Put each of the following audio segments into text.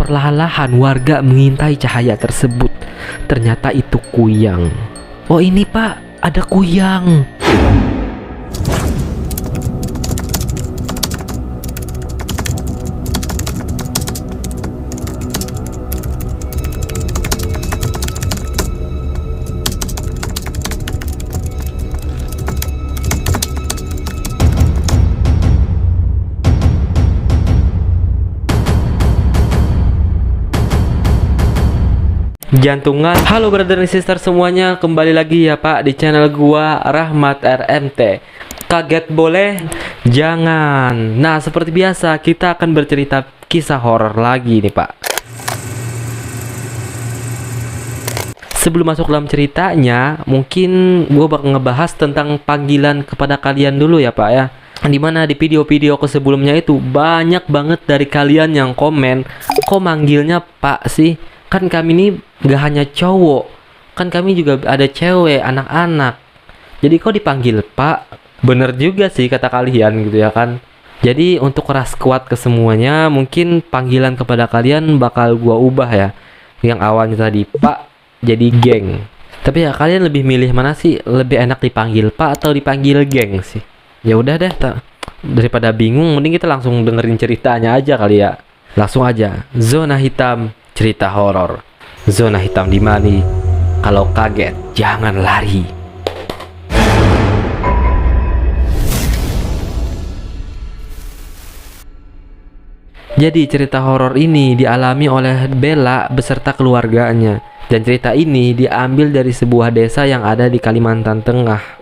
Perlahan-lahan warga mengintai cahaya tersebut. Ternyata itu kuyang. Oh ini pak, ada kuyang. Jantungan. Halo brother and sister semuanya, kembali lagi ya pak di channel gua Rahmat RMT. Kaget boleh, jangan. Nah seperti biasa kita akan bercerita kisah horor lagi nih pak. Sebelum masuk dalam ceritanya, mungkin gua bakal ngebahas tentang panggilan kepada kalian dulu ya pak ya. Dimana di video-video sebelumnya itu banyak banget dari kalian yang komen, kok manggilnya pak sih? Kan kami ini gak hanya cowok, kan kami juga ada cewek, anak-anak. Jadi kok dipanggil pak? Bener juga sih kata kalian gitu ya kan. Jadi untuk keras kuat ke semuanya, mungkin panggilan kepada kalian bakal gua ubah ya. Yang awalnya tadi pak jadi geng. Tapi ya kalian lebih milih mana sih? Lebih enak dipanggil pak atau dipanggil geng sih? Ya udah deh, daripada bingung mending kita langsung dengerin ceritanya aja kali ya. Langsung aja. Zona hitam cerita horor. Zona hitam di mana? Kalau kaget jangan lari. Jadi cerita horor ini dialami oleh Bella beserta keluarganya. Dan cerita ini diambil dari sebuah desa yang ada di Kalimantan Tengah.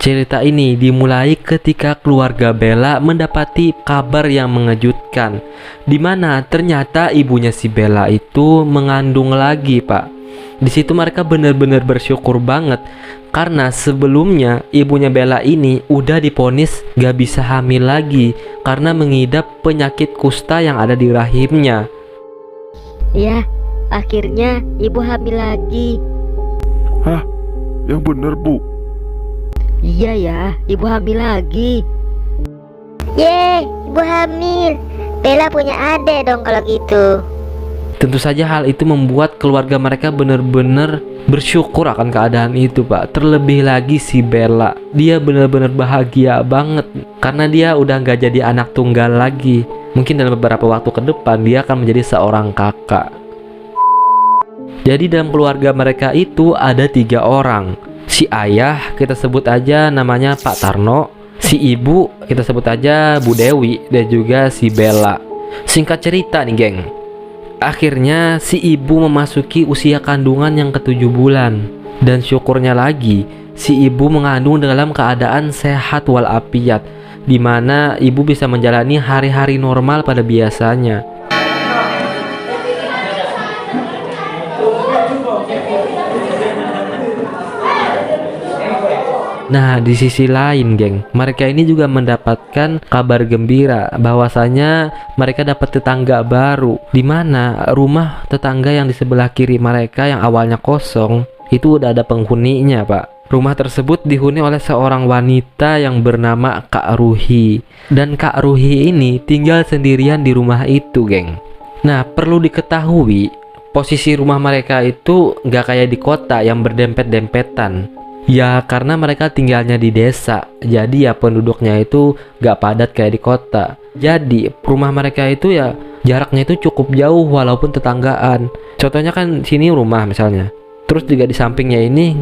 Cerita ini dimulai ketika keluarga Bella mendapati kabar yang mengejutkan, di mana ternyata ibunya si Bella itu mengandung lagi, Pak. Di situ mereka benar-benar bersyukur banget karena sebelumnya ibunya Bella ini udah divonis gak bisa hamil lagi karena mengidap penyakit kusta yang ada di rahimnya. Ya, akhirnya ibu hamil lagi. Hah? Yang bener bu? Iya ya, ibu hamil lagi. Yeay, ibu hamil. Bella punya adik dong kalau gitu. Tentu saja hal itu membuat keluarga mereka benar-benar bersyukur akan keadaan itu, Pak. Terlebih lagi si Bella, dia benar-benar bahagia banget karena dia udah gak jadi anak tunggal lagi. Mungkin dalam beberapa waktu ke depan dia akan menjadi seorang kakak. Jadi dalam keluarga mereka itu ada 3 orang. Si ayah kita sebut aja namanya Pak Tarno, si ibu kita sebut aja Bu Dewi, dan juga si Bella. Singkat cerita nih geng, akhirnya si ibu memasuki usia kandungan yang ke-7 bulan. Dan syukurnya lagi, si ibu mengandung dalam keadaan sehat walafiat, dimana ibu bisa menjalani hari-hari normal pada biasanya. Nah di sisi lain geng, mereka ini juga mendapatkan kabar gembira bahwasanya mereka dapat tetangga baru, dimana rumah tetangga yang di sebelah kiri mereka yang awalnya kosong itu udah ada penghuninya pak. Rumah tersebut dihuni oleh seorang wanita yang bernama Kak Ruhi. Dan Kak Ruhi ini tinggal sendirian di rumah itu geng. Nah perlu diketahui, posisi rumah mereka itu gak kayak di kota yang berdempet-dempetan. Ya karena mereka tinggalnya di desa, jadi ya penduduknya itu gak padat kayak di kota. Jadi rumah mereka itu ya jaraknya itu cukup jauh walaupun tetanggaan. Contohnya kan sini rumah misalnya, terus juga di sampingnya ini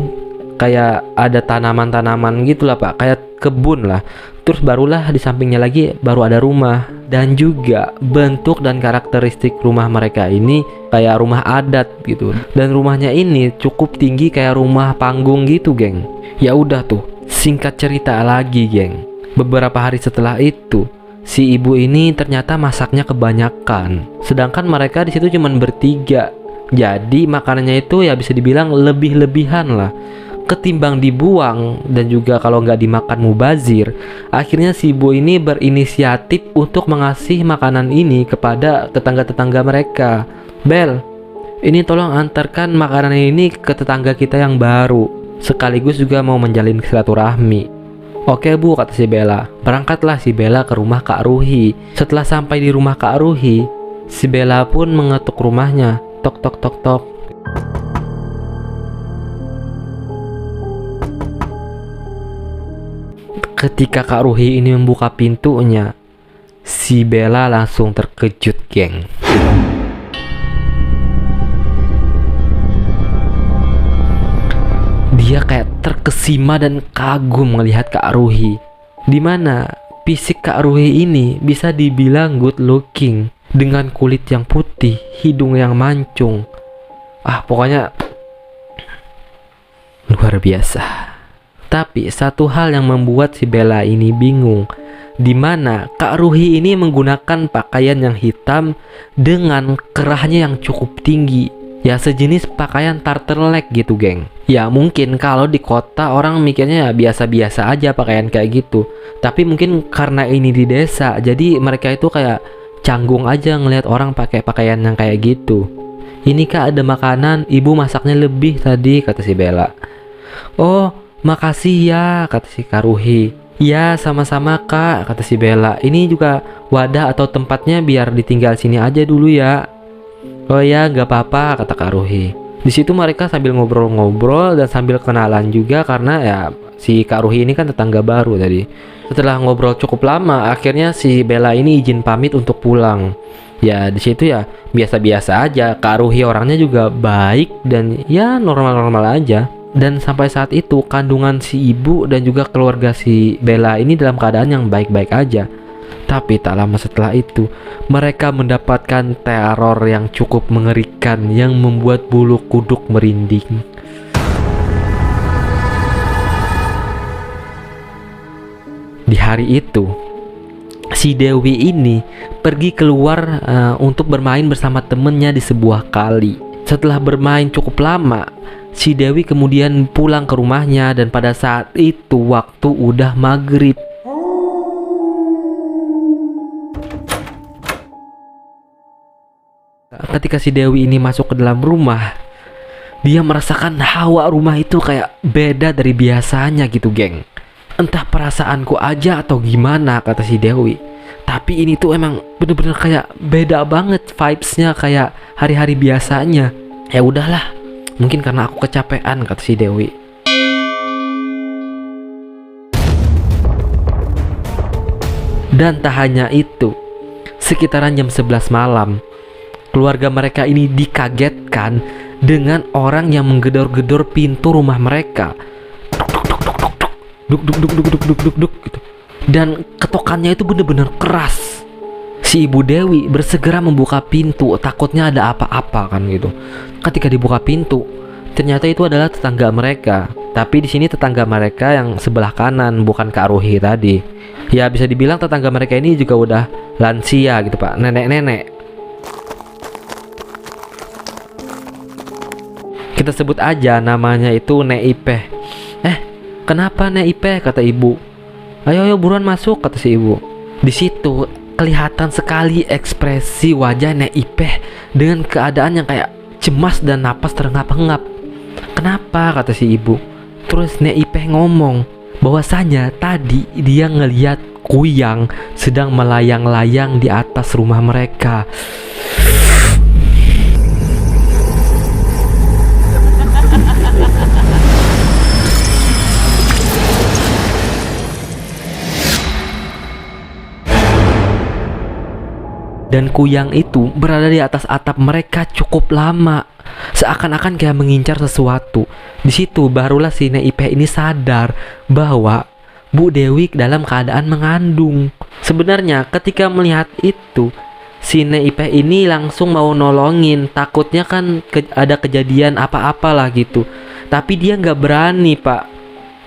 kayak ada tanaman-tanaman gitu lah pak, kayak kebun lah. Terus barulah di sampingnya lagi baru ada rumah. Dan juga bentuk dan karakteristik rumah mereka ini kayak rumah adat gitu. Dan rumahnya ini cukup tinggi kayak rumah panggung gitu geng. Ya udah tuh, singkat cerita lagi geng, beberapa hari setelah itu si ibu ini ternyata masaknya kebanyakan, sedangkan mereka di situ cuma bertiga. Jadi makanannya itu ya bisa dibilang lebih-lebihan lah ketimbang dibuang, dan juga kalau nggak dimakan mubazir. Akhirnya si ibu ini berinisiatif untuk mengasih makanan ini kepada tetangga-tetangga mereka. Bel, ini tolong antarkan makanan ini ke tetangga kita yang baru, sekaligus juga mau menjalin silaturahmi. Oke bu, kata si Bella. Berangkatlah si Bella ke rumah Kak Ruhi. Setelah sampai di rumah Kak Ruhi, si Bella pun mengetuk rumahnya. Tok tok tok tok. Ketika Kak Ruhi ini membuka pintunya, si Bella langsung terkejut, geng. Dia kayak terkesima dan kagum melihat Kak Ruhi. Dimana fisik Kak Ruhi ini bisa dibilang good looking, dengan kulit yang putih, hidung yang mancung. Pokoknya luar biasa. Tapi satu hal yang membuat si Bella ini bingung, dimana Kak Ruhi ini menggunakan pakaian yang hitam dengan kerahnya yang cukup tinggi. Ya sejenis pakaian turtleneck gitu, geng. Ya mungkin kalau di kota orang mikirnya ya biasa-biasa aja pakaian kayak gitu. Tapi mungkin karena ini di desa, jadi mereka itu kayak canggung aja ngelihat orang pakai pakaian yang kayak gitu. Ini Kak, ada makanan, ibu masaknya lebih tadi, kata si Bella. Oh, makasih ya, kata si Kak Ruhi. Ya, sama-sama Kak, kata si Bella. Ini juga wadah atau tempatnya biar ditinggal sini aja dulu ya. Oh ya, gak apa-apa, kata Kak Ruhi. Di situ mereka sambil ngobrol-ngobrol dan sambil kenalan juga karena ya si Kak Ruhi ini kan tetangga baru tadi. Setelah ngobrol cukup lama, akhirnya si Bella ini izin pamit untuk pulang. Ya di situ ya biasa-biasa aja. Kak Ruhi orangnya juga baik dan ya normal-normal aja. Dan sampai saat itu kandungan si ibu dan juga keluarga si Bella ini dalam keadaan yang baik-baik aja. Tapi tak lama setelah itu, mereka mendapatkan teror yang cukup mengerikan yang membuat bulu kuduk merinding. Di hari itu, si Dewi ini pergi keluar untuk bermain bersama temennya di sebuah kali. Setelah bermain cukup lama, si Dewi kemudian pulang ke rumahnya dan pada saat itu waktu udah maghrib. Ketika si Dewi ini masuk ke dalam rumah, dia merasakan hawa rumah itu kayak beda dari biasanya gitu, geng. Entah perasaanku aja atau gimana, kata si Dewi. Tapi ini tuh emang bener-bener kayak beda banget vibes-nya kayak hari-hari biasanya. Ya udahlah, mungkin karena aku kecapean, kata si Dewi. Dan tak hanya itu, sekitaran jam 11 malam, keluarga mereka ini dikagetkan dengan orang yang menggedor-gedor pintu rumah mereka. Duk duk duk duk duk duk duk duk gitu. Dan ketokannya itu bener-bener keras. Si Ibu Dewi bersegera membuka pintu, takutnya ada apa-apa kan gitu. Ketika dibuka pintu, ternyata itu adalah tetangga mereka. Tapi di sini tetangga mereka yang sebelah kanan, bukan Kak Ruhi tadi. Ya bisa dibilang tetangga mereka ini juga udah lansia gitu Pak, nenek-nenek. Kita sebut aja namanya itu Nek Ipeh. Kenapa Nek Ipeh, kata ibu. Ayo buruan masuk, kata si ibu. Di situ kelihatan sekali ekspresi wajah Nek Ipeh dengan keadaan yang kayak cemas dan napas terengap-engap. Kenapa, kata si ibu. Terus Nek Ipeh ngomong bahwasanya tadi dia ngelihat kuyang sedang melayang-layang di atas rumah mereka. Dan kuyang itu berada di atas atap mereka cukup lama, seakan-akan kayak mengincar sesuatu. Di situ barulah si Nek Ipeh ini sadar bahwa Bu Dewi dalam keadaan mengandung. Sebenarnya ketika melihat itu, si Nek Ipeh ini langsung mau nolongin, takutnya kan ada kejadian apa-apa lah gitu. Tapi dia nggak berani, Pak.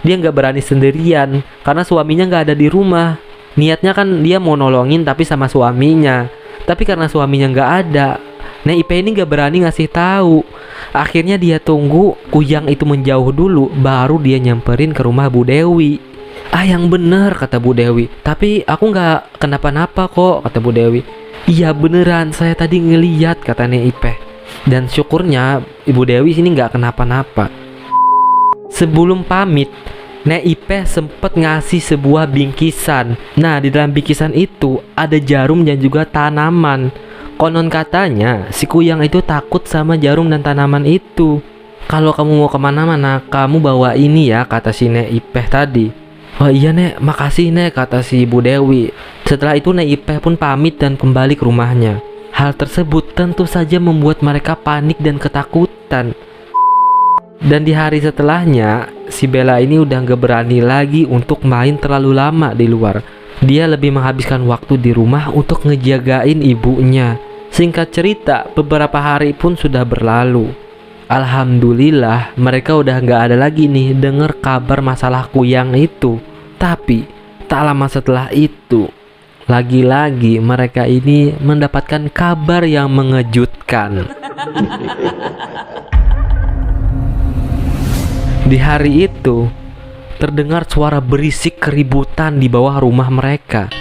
Dia nggak berani sendirian karena suaminya nggak ada di rumah. Niatnya kan dia mau nolongin tapi sama suaminya. Tapi karena suaminya nggak ada, Nek Ipeh ini nggak berani ngasih tahu. Akhirnya dia tunggu kuyang itu menjauh dulu, baru dia nyamperin ke rumah Bu Dewi. Yang bener, kata Bu Dewi. Tapi aku nggak kenapa-napa kok, kata Bu Dewi. Iya beneran, saya tadi ngeliat, kata Nek Ipeh. Dan syukurnya Ibu Dewi sini nggak kenapa-napa. Sebelum pamit, Nek Ipeh sempet ngasih sebuah bingkisan. Nah, di dalam bingkisan itu ada jarum dan juga tanaman. Konon katanya si Kuyang itu takut sama jarum dan tanaman itu. Kalau kamu mau kemana-mana, kamu bawa ini ya, kata si Nek Ipeh tadi. Oh iya Nek, makasih Nek, kata si Ibu Dewi. Setelah itu Nek Ipeh pun pamit dan kembali ke rumahnya. Hal tersebut tentu saja membuat mereka panik dan ketakutan. Dan di hari setelahnya, si Bella ini udah gak berani lagi untuk main terlalu lama di luar. Dia lebih menghabiskan waktu di rumah untuk ngejagain ibunya. Singkat cerita, beberapa hari pun sudah berlalu. Alhamdulillah, mereka udah gak ada lagi nih denger kabar masalah Kuyang itu. Tapi, tak lama setelah itu, lagi-lagi mereka ini mendapatkan kabar yang mengejutkan. Di hari itu, terdengar suara berisik keributan di bawah rumah mereka.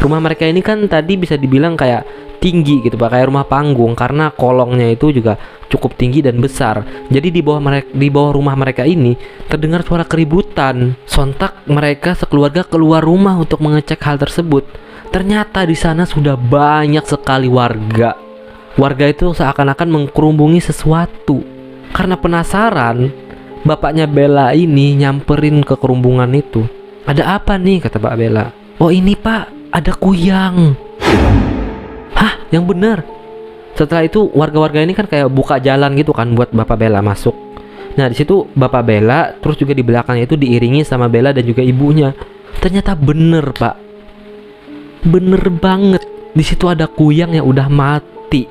Rumah mereka ini kan tadi bisa dibilang kayak tinggi gitu Pak, kayak rumah panggung karena kolongnya itu juga cukup tinggi dan besar. Jadi di bawah rumah mereka ini terdengar suara keributan. Sontak mereka sekeluarga keluar rumah untuk mengecek hal tersebut. Ternyata di sana sudah banyak sekali warga. Warga itu seakan-akan mengkerumbungi sesuatu. Karena penasaran, bapaknya Bella ini nyamperin ke kerumbungan itu. Ada apa nih, kata Pak Bella. Oh ini Pak, ada Kuyang. Hah, yang bener. Setelah itu warga-warga ini kan kayak buka jalan gitu kan buat Bapak Bella masuk. Nah di situ Bapak Bella, terus juga di belakangnya itu diiringi sama Bella dan juga ibunya. Ternyata bener Pak. Bener banget, di situ ada Kuyang yang udah mati.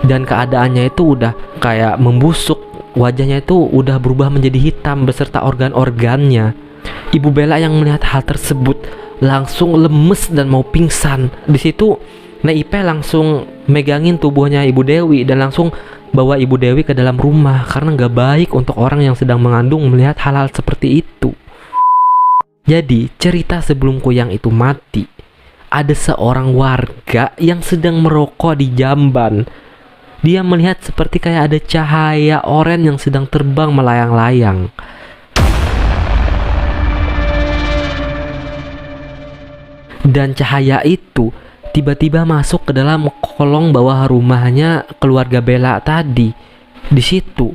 Dan keadaannya itu udah kayak membusuk. Wajahnya itu udah berubah menjadi hitam beserta organ-organnya. Ibu Bella yang melihat hal tersebut langsung lemes dan mau pingsan. Di situ Nek Ipeh langsung megangin tubuhnya Ibu Dewi dan langsung bawa Ibu Dewi ke dalam rumah karena gak baik untuk orang yang sedang mengandung melihat hal-hal seperti itu. Jadi cerita sebelum Kuyang itu mati, ada seorang warga yang sedang merokok di jamban. Dia melihat seperti kayak ada cahaya oranye yang sedang terbang melayang-layang. Dan cahaya itu tiba-tiba masuk ke dalam kolong bawah rumahnya keluarga Bella tadi. Di situ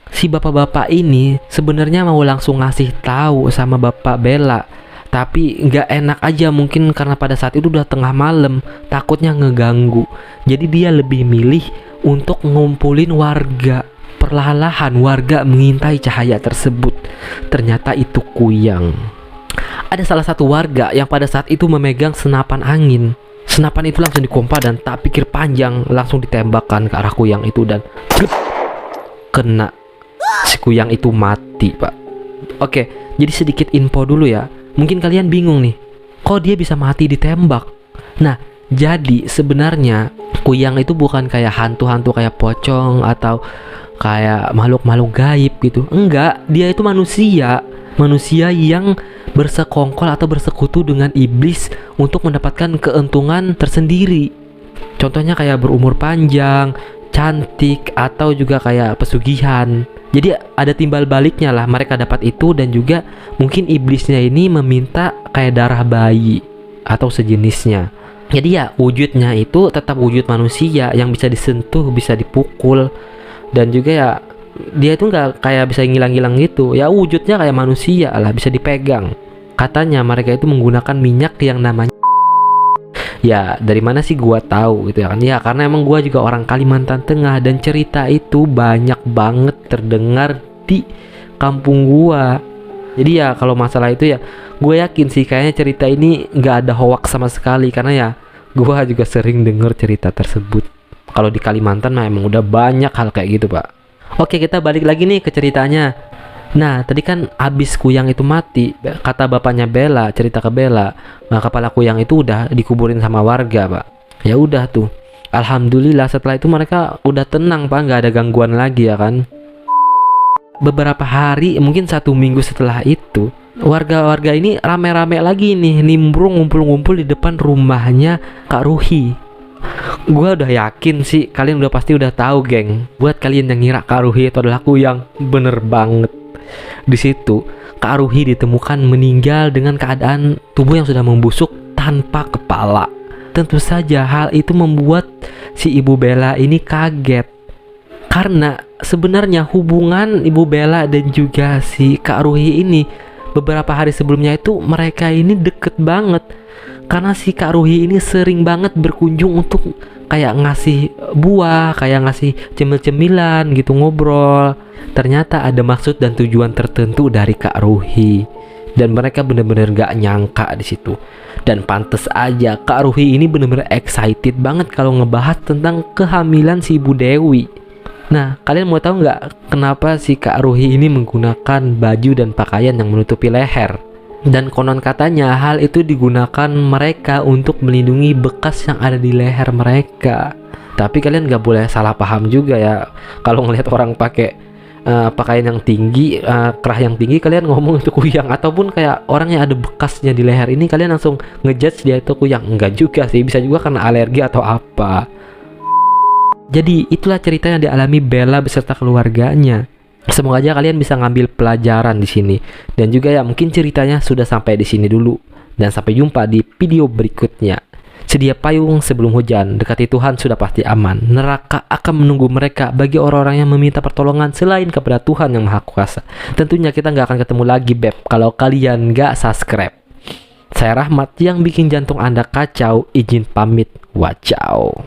si bapak-bapak ini sebenarnya mau langsung ngasih tahu sama Bapak Bella, tapi nggak enak aja mungkin karena pada saat itu udah tengah malam, takutnya ngeganggu. Jadi dia lebih milih untuk ngumpulin warga. Perlahan-lahan warga mengintai cahaya tersebut. Ternyata itu Kuyang. Ada salah satu warga yang pada saat itu memegang senapan angin. Senapan itu langsung dikompa dan tak pikir panjang langsung ditembakkan ke arah Kuyang itu dan kena. Si Kuyang itu mati Pak. Oke, jadi sedikit info dulu ya. Mungkin kalian bingung nih, kok dia bisa mati ditembak? Nah, jadi sebenarnya Kuyang itu bukan kayak hantu-hantu kayak pocong atau kayak makhluk-makhluk gaib gitu. Enggak, dia itu manusia. Manusia yang bersekongkol atau bersekutu dengan iblis untuk mendapatkan keuntungan tersendiri. Contohnya kayak berumur panjang, cantik, atau juga kayak pesugihan. Jadi ada timbal baliknya lah, mereka dapat itu dan juga mungkin iblisnya ini meminta kayak darah bayi atau sejenisnya. Jadi ya wujudnya itu tetap wujud manusia yang bisa disentuh, bisa dipukul, dan juga ya dia itu nggak kayak bisa ngilang-ngilang gitu. Ya wujudnya kayak manusia lah, bisa dipegang. Katanya mereka itu menggunakan minyak yang namanya, ya dari mana sih gua tahu gitu ya kan? Ya karena emang gua juga orang Kalimantan Tengah dan cerita itu banyak banget terdengar di kampung gua. Jadi ya kalau masalah itu ya gue yakin sih kayaknya cerita ini nggak ada hoax sama sekali, karena ya gue juga sering denger cerita tersebut. Kalau di Kalimantan mah emang udah banyak hal kayak gitu Pak. Oke, kita balik lagi nih ke ceritanya. Nah tadi kan abis Kuyang itu mati, kata bapaknya Bella, cerita ke Bella, nah kepala Kuyang itu udah dikuburin sama warga Pak. Ya udah tuh, alhamdulillah setelah itu mereka udah tenang Pak, nggak ada gangguan lagi ya kan. Beberapa hari, mungkin 1 minggu setelah itu, warga-warga ini rame-rame lagi nih, nimbrung ngumpul-ngumpul di depan rumahnya Kak Ruhi. Gua udah yakin sih kalian udah pasti udah tahu, geng. Buat kalian yang ngira Kak Ruhi itu adalah kuyang, bener banget. Di situ Kak Ruhi ditemukan meninggal dengan keadaan tubuh yang sudah membusuk tanpa kepala. Tentu saja hal itu membuat si Ibu Bella ini kaget, karena sebenarnya hubungan Ibu Bella dan juga si Kak Ruhi ini beberapa hari sebelumnya itu mereka ini deket banget, karena si Kak Ruhi ini sering banget berkunjung untuk kayak ngasih buah, kayak ngasih cemil-cemilan gitu, ngobrol. Ternyata ada maksud dan tujuan tertentu dari Kak Ruhi, dan mereka bener-bener gak nyangka di situ. Dan pantes aja Kak Ruhi ini bener-bener excited banget kalau ngebahas tentang kehamilan si Ibu Dewi. Nah, kalian mau tahu nggak kenapa si Kak Ruhi ini menggunakan baju dan pakaian yang menutupi leher? Dan konon katanya hal itu digunakan mereka untuk melindungi bekas yang ada di leher mereka. Tapi kalian nggak boleh salah paham juga ya. Kalau ngelihat orang pakai pakaian yang tinggi, kerah yang tinggi, kalian ngomong itu kuyang. Ataupun kayak orang yang ada bekasnya di leher ini, kalian langsung ngejudge dia itu kuyang. Enggak juga sih, bisa juga karena alergi atau apa. Jadi itulah cerita yang dialami Bella beserta keluarganya. Semoga aja kalian bisa ngambil pelajaran di sini. Dan juga ya mungkin ceritanya sudah sampai di sini dulu. Dan sampai jumpa di video berikutnya. Sedia payung sebelum hujan, dekati Tuhan sudah pasti aman. Neraka akan menunggu mereka bagi orang-orang yang meminta pertolongan selain kepada Tuhan yang Maha Kuasa. Tentunya kita nggak akan ketemu lagi, Beb, kalau kalian nggak subscribe. Saya Rahmat yang bikin jantung Anda kacau, izin pamit, wacau.